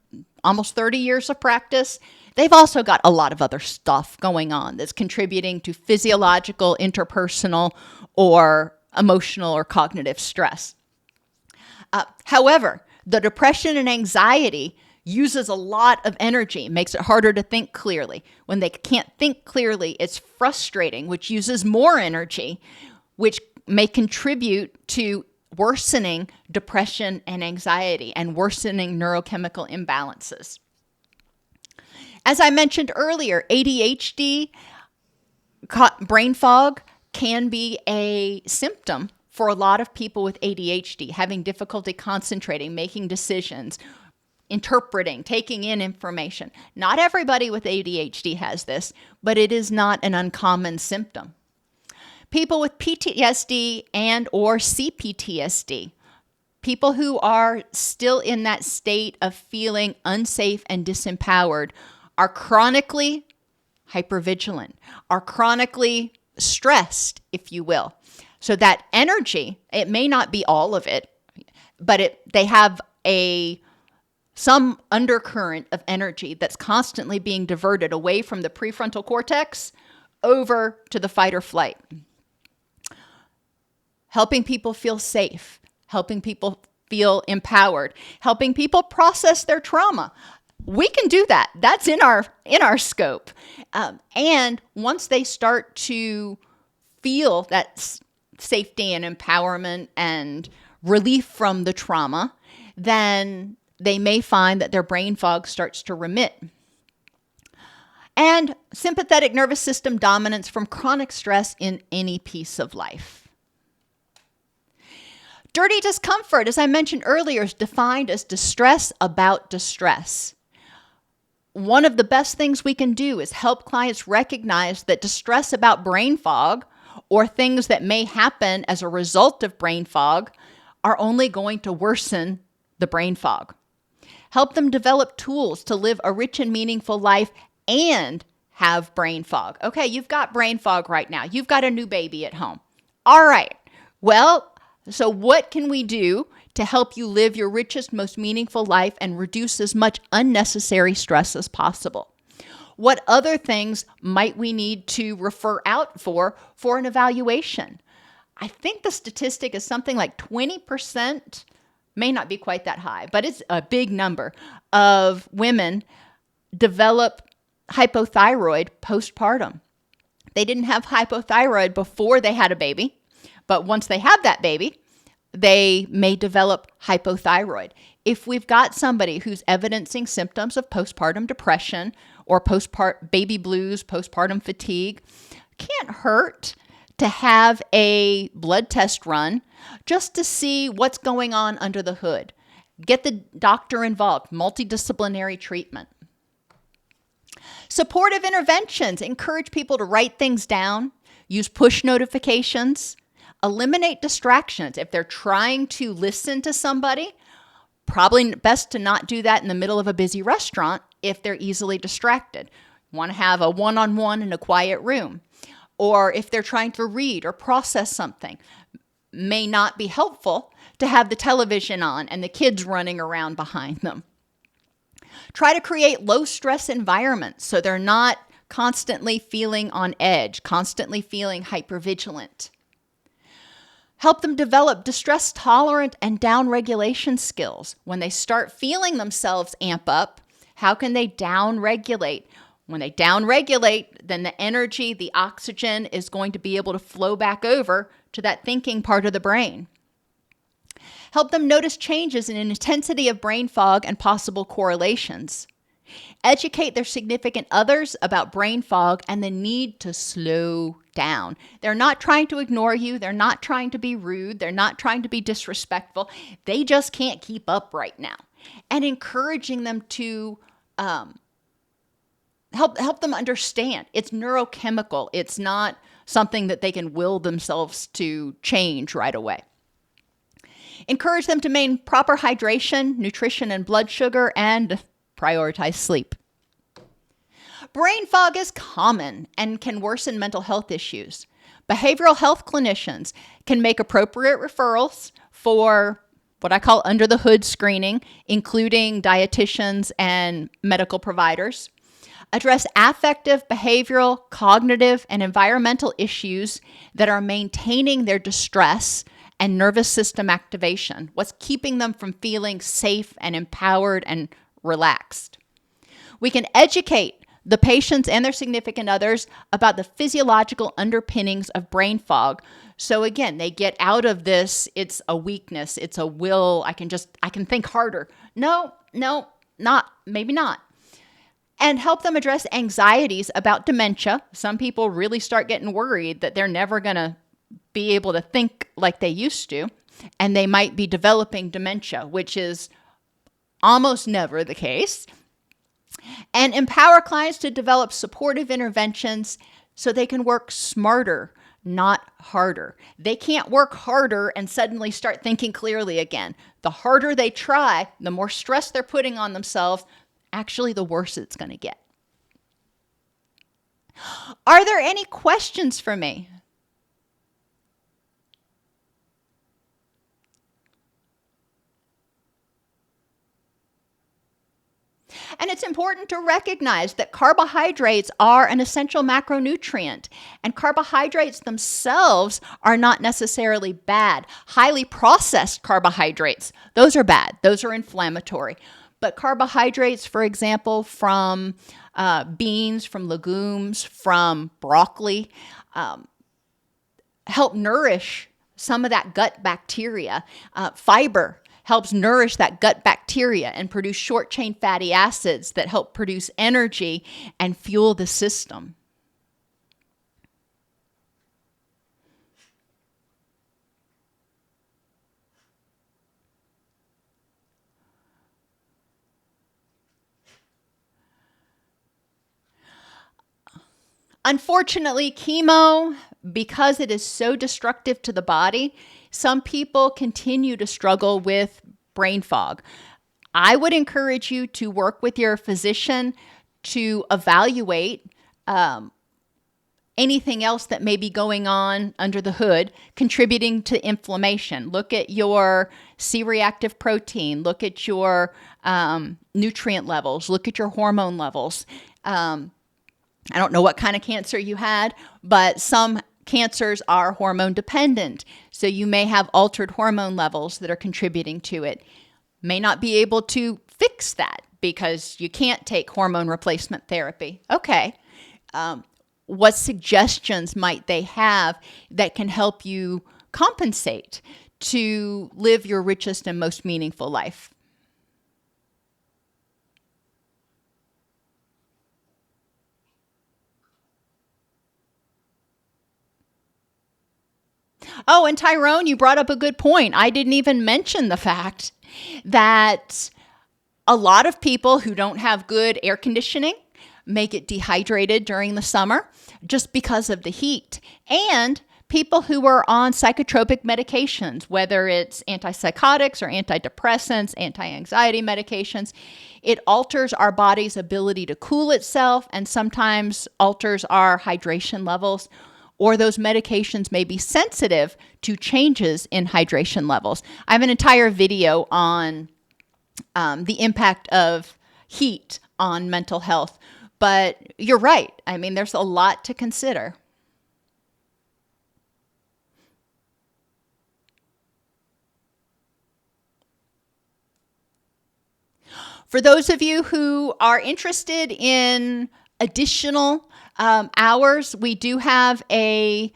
almost 30 years of practice, they've also got a lot of other stuff going on that's contributing to physiological, interpersonal, or emotional or cognitive stress. However, the depression and anxiety uses a lot of energy, makes it harder to think clearly. When they can't think clearly, it's frustrating, which uses more energy, which may contribute to worsening depression and anxiety and worsening neurochemical imbalances. As I mentioned earlier, ADHD, brain fog, can be a symptom for a lot of people with ADHD, having difficulty concentrating, making decisions, interpreting, taking in information. Not everybody with ADHD has this, but it is not an uncommon symptom. People with PTSD and or CPTSD, people who are still in that state of feeling unsafe and disempowered, are chronically hypervigilant, are chronically stressed, if you will. So that energy, it may not be all of it, but they have a some undercurrent of energy that's constantly being diverted away from the prefrontal cortex over to the fight or flight. Helping people feel safe, helping people feel empowered, helping people process their trauma. We can do that. That's in our scope. And once they start to feel that safety and empowerment and relief from the trauma, then they may find that their brain fog starts to remit. And sympathetic nervous system dominance from chronic stress in any piece of life. Dirty discomfort, as I mentioned earlier, is defined as distress about distress. One of the best things we can do is help clients recognize that distress about brain fog or things that may happen as a result of brain fog are only going to worsen the brain fog. Help them develop tools to live a rich and meaningful life and have brain fog. Okay, you've got brain fog right now. You've got a new baby at home. All right. Well, so what can we do to help you live your richest, most meaningful life and reduce as much unnecessary stress as possible? What other things might we need to refer out for an evaluation? I think the statistic is something like 20%, may not be quite that high, but it's a big number of women develop hypothyroid postpartum. They didn't have hypothyroid before they had a baby, but once they have that baby, they may develop hypothyroid. If we've got somebody who's evidencing symptoms of postpartum depression or postpartum baby blues, postpartum fatigue, can't hurt to have a blood test run just to see what's going on under the hood. Get the doctor involved, multidisciplinary treatment. Supportive interventions encourage people to write things down, use push notifications, eliminate distractions. If they're trying to listen to somebody, probably best to not do that in the middle of a busy restaurant if they're easily distracted. You want to have a one-on-one in a quiet room. Or if they're trying to read or process something, may not be helpful to have the television on and the kids running around behind them. Try to create low-stress environments so they're not constantly feeling on edge, constantly feeling hypervigilant. Help them develop distress-tolerant and down-regulation skills. When they start feeling themselves amp up, how can they down-regulate? When they down-regulate, then the energy, the oxygen is going to be able to flow back over to that thinking part of the brain. Help them notice changes in intensity of brain fog and possible correlations. Educate their significant others about brain fog and the need to slow down. They're not trying to ignore you. They're not trying to be rude. They're not trying to be disrespectful. They just can't keep up right now. And encouraging them to help them understand. It's neurochemical. It's not something that they can will themselves to change right away. Encourage them to maintain proper hydration, nutrition, and blood sugar, and prioritize sleep. Brain fog is common and can worsen mental health issues. Behavioral health clinicians can make appropriate referrals for what I call under the hood screening, including dietitians and medical providers. Address affective, behavioral, cognitive, and environmental issues that are maintaining their distress and nervous system activation. What's keeping them from feeling safe and empowered and relaxed. We can educate the patients and their significant others about the physiological underpinnings of brain fog. So again, they get out of this, it's a weakness, it's a will, I can think harder. No, maybe not. And help them address anxieties about dementia. Some people really start getting worried that they're never going to be able to think like they used to, and they might be developing dementia, which is almost never the case. And empower clients to develop supportive interventions so they can work smarter, not harder. They can't work harder and suddenly start thinking clearly again. The harder they try, the more stress they're putting on themselves, actually the worse it's going to get. Are there any questions for me? And it's important to recognize that carbohydrates are an essential macronutrient, and carbohydrates themselves are not necessarily bad. Highly processed carbohydrates, those are bad. Those are inflammatory. But carbohydrates, for example, from beans, from legumes, from broccoli, help nourish some of that gut bacteria. Fiber helps nourish that gut bacteria and produce short-chain fatty acids that help produce energy and fuel the system. Unfortunately, chemo, because it is so destructive to the body, some people continue to struggle with brain fog. I would encourage you to work with your physician to evaluate anything else that may be going on under the hood, contributing to inflammation. Look at your C-reactive protein. Look at your nutrient levels. Look at your hormone levels. I don't know what kind of cancer you had, but some cancers are hormone dependent. So you may have altered hormone levels that are contributing to it. May not be able to fix that because you can't take hormone replacement therapy. Okay. What suggestions might they have that can help you compensate to live your richest and most meaningful life? Oh, and Tyrone, you brought up a good point. I didn't even mention the fact that a lot of people who don't have good air conditioning may get dehydrated during the summer just because of the heat. And people who are on psychotropic medications, whether it's antipsychotics or antidepressants, anti-anxiety medications, it alters our body's ability to cool itself and sometimes alters our hydration levels, or those medications may be sensitive to changes in hydration levels. I have an entire video on the impact of heat on mental health, but you're right. I mean, there's a lot to consider. For those of you who are interested in additional hours, we do have a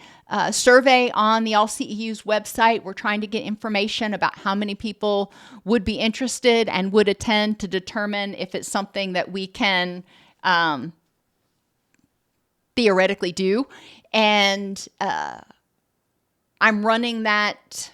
survey on the LCEUs website. We're trying to get information about how many people would be interested and would attend to determine if it's something that we can theoretically do. And I'm running that